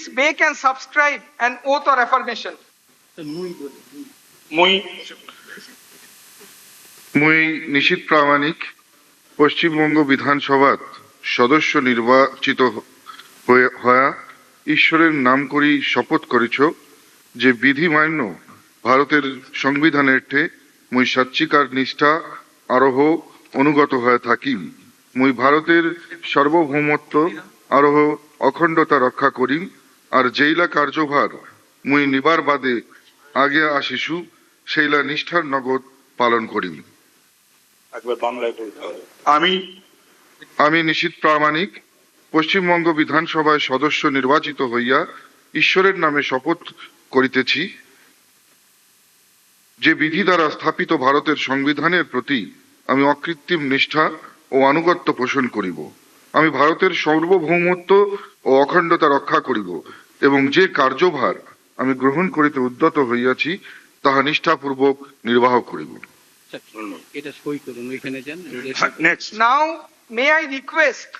please make and subscribe an oath or affirmation. মুই নিশীথ প্রামাণিক পশ্চিমবঙ্গ বিধানসভার সদস্য নির্বাচিত হয়া ঈশ্বরের নাম করি শপথ করিছ যে বিধি মান্য ভারতের সংবিধানের ঠে মুই সাচ্চিকার নিষ্ঠা আরোহ অনুগত হয়ে থাকি। মুই ভারতের সার্বভৌমত্ব আরোহ অখণ্ডতা রক্ষা করিম আর যেইলা কার্যভার মুই নিবার বাদে আগে আসিছু সেইলা নিষ্ঠার নগদ পালন করিম। আমি নিশীথ প্রামাণিক পশ্চিমবঙ্গ বিধানসভায় সদস্য নির্বাচিত হইয়া ঈশ্বরের নামে শপথ করিতেছি যে বিধি দ্বারা স্থাপিত ভারতের সংবিধানের প্রতি আমি অকৃত্রিম নিষ্ঠা ও আনুগত্য পোষণ করিব। আমি ভারতের সার্বভৌমত্ব ও অখণ্ডতা রক্ষা করিব এবং যে কার্যভার আমি গ্রহণ করিতে উদ্যত হইয়াছি তাহা নিষ্ঠাপূর্বক নির্বাহ করিব। Now, may I request